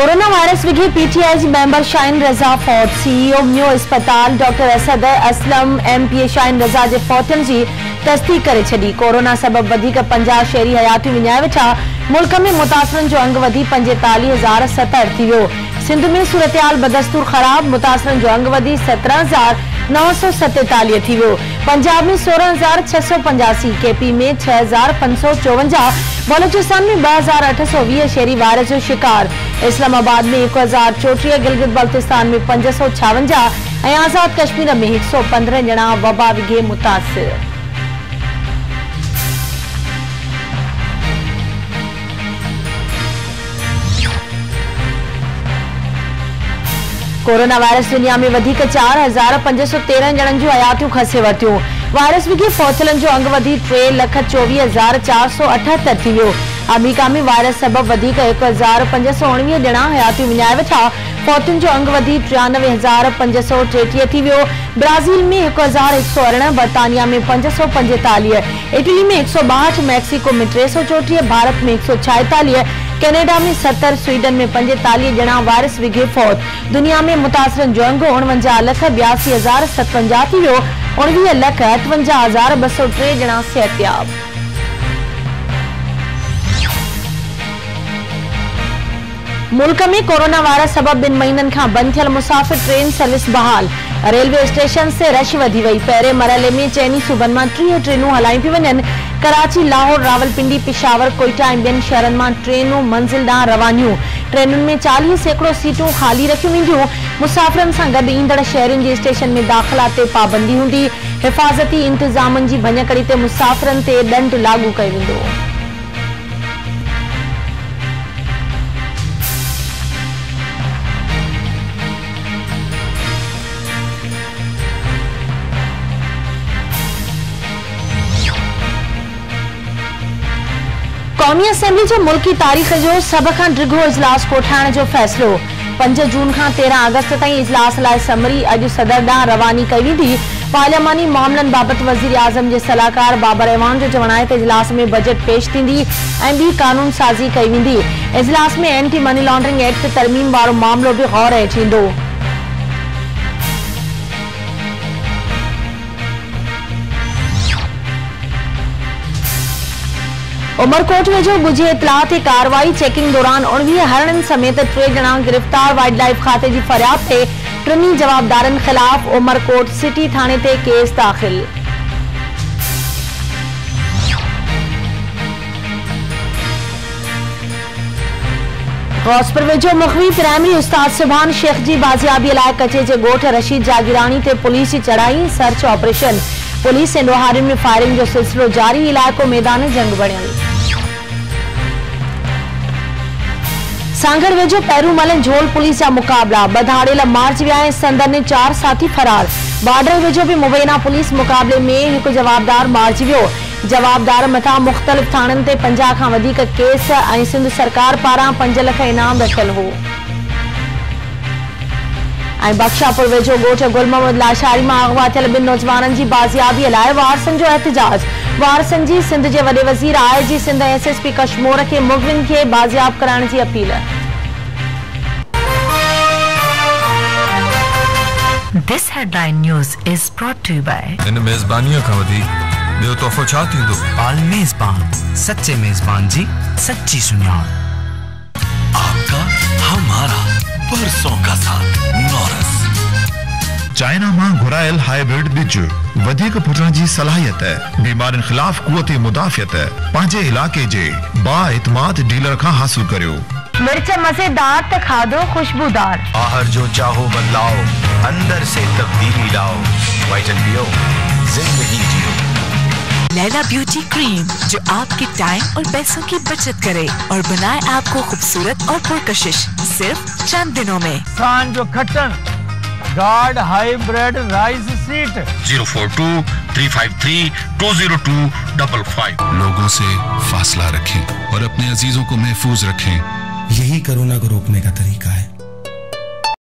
Corona virus विघे PTI member Shaheen Raza फौत। CEO new अस्पताल डॉक्टर असद असलम एमपीए शाहीन रज़ा जे फौतन जी तस्दीक करे छड़ी। कोरोना सबब वधिक 50 शहरी हयातियूं विञाए वेठा। मुल्क में मुतासिरन जो अंग वधी 45,070 थी वियो। सिंध में सूरतहाल बदस्तूर ख़राब, मुतासिरन जो अंग वधी 17,947 थी वियो। पंजाब में 16,685, केपी में 6,554, बलोचिस्तान में 2,820 शहरी वायरस जो शिकार। इस्लामाबाद में 1,034, गिलगित बल्तिस्तान में 556 ऐं आज़ाद कश्मीर में 115 ॼणा वबा विघे मुतासिर। कोरोना वायरस दुनिया में वधिक 4,513 ॼणनि जूं हयातियूं खसे वरितियूं। वायरस विघे फौतलनि जो अंग वधी 3,24,478 थी वियो। अमेरिका में वायरस सबब वधिक 1,519 ॼणा हयातियूं विञाए वेठा। फौतुनि जो अंग वधी 93,533 थी वियो। ब्राज़ील में 1,118, बर्तानिया में 545, इटली में 162, मैक्सिको में 334, भारत में 146, कनाडा में 70, स्वीडन में 45 ॼणा वायरस विघे फौत। दुनिया में मुतासिरन जो अंग 49,82,057 थी वियो। 19,58,203 ॼणा सेहतयाब। मुल्क में कोरोना वायरस सबब 2 महीननि खां बंद थियल मुसाफ़िर ट्रेन सर्विस बहाल। रेलवे स्टेशन से रश वधी वई। पहिरें मरहले में चइनी सूबनि मां 30 ट्रेनूं हलाई पियूं वञनि। कराची, लाहौर, रावलपिंडी, पिशावर, कोयटा ऐं ॿियनि शहरनि मां ट्रेनूं मंज़िल ॾांहुं रवानियूं। ट्रेनुनि में 40% सीटूं ख़ाली रखियूं वेंदियूं। मुसाफ़िरनि सां गॾु ईंदड़ शहरियुनि जे स्टेशन में दाख़िला ते पाबंदी हूंदी। हिफ़ाज़ती इंतज़ामनि जी भञकड़ी ते मुसाफ़िरनि ते ॾंड लागू कयो वेंदो। कौमी असेंबली जो मुल्की तारीख़ जो सभ खां डिघो इजलास कोठाइण जो फ़ैसिलो। 5 जून खां 13 अगस्त ताईं इजलास लाइ समरी अॼु सदर ॾांहुं रवानी कई वेंदी। पार्लियामानी मामलनि बाबति वज़ीर आज़म जे सलाहकार बाबर एवान जो चवणु आहे त इजलास में बजट पेश थींदी ऐं ॿी कानून साज़ी कई वेंदी। इजलास में एंटी मनी लॉन्ड्रिंग एक्ट तरमीम वारो मामलो बि गौर हेठि ईंदो। उमरकोट वेझो ॻुझे इतलाह ते कार्रवाई। चेकिंग दौरान 19 हरणनि समेत 3 ॼणा गिरफ़्तार। वाइल्ड लाइफ खाते जी फरियाद ते 3 जवाबदारनि ख़िलाफ़ उमरकोट सिटी थाणे ते केस दाख़िल। गौसपुर वेझो मुखवी प्राइमरी उस्ताद सुभान शेख जी बाज़ियाबी लाइ कचे जे ॻोठ रशीद जागीरानी ते पुलिस जी चढ़ाई। Search operation. पुलिस ऐं ॾोहारियुनि में फायरिंग जो सिलसिलो जारी। इलाइक़ो मैदान जंग बणियल। सांगड़ वेझो पैरूमल झोल पुलिस जा मुक़ाबला। बधाड़ेला मार्च विया ऐं संदन 4 साथी फरार। बॉर्डर वेझो बि मुबैना पुलिस मुक़ाबले में हिकु जवाबदार मारिजी वियो। जवाबदार मथां मुख़्तलिफ़ थाणनि ते 50 खां वधीक केस ऐं सिंध सरकार पारां 5 लख इनाम रखियल हो। ऐं बख्शापुर वेझो ॻोठ गुल मोहम्मद लाशारी मां अगवा थियल 2 नौजवाननि जी बाज़ियाबीअ लाइ वारसनि जो एहतिजाज। वारसनि जी सिंध जे वॾे वज़ीर IG सिंध SSP कश्मीर खे मुग़विन खे बाज़ियाब कराइण जी अपील। This headline news is brought to you by इन मेज़बानीअ खां वधीक ॿियो तोहफ़ो छा थींदो? आल मेज़बान, सच्चे मेज़बान जी सच्ची सुञाण। आपका हमारा बरसों का साथ। नॉरस चाइना मां घुरायल हाइब्रिड बिज वधिक फुटण जी सलाहियत, बीमारियुनि ख़िलाफ़ क़ुव्वत मुदाफ़ियत पंहिंजे इलाइक़े जे बाएतमाद डीलर खां हासिल करियो। मिर्च मज़ेदार त खाधो खुशबूदार। आहर जो चाहो बदलाओ, अंदर से तब्दीली लाओ। वाइटल पियो, जिंदगी जियो। लैला ब्यूटी क्रीम जो आपके टाइम और पैसों की बचत करे और बनाए आपको खूबसूरत और पुरकशिश सिर्फ चंद दिनों में। सान जो खटन गार्ड हाइब्रिड राइस सीट 042-353-20255। लोगों से फासला रखें और अपने अजीजों को महफूज रखें। यही कोरोना को रोकने का तरीका है।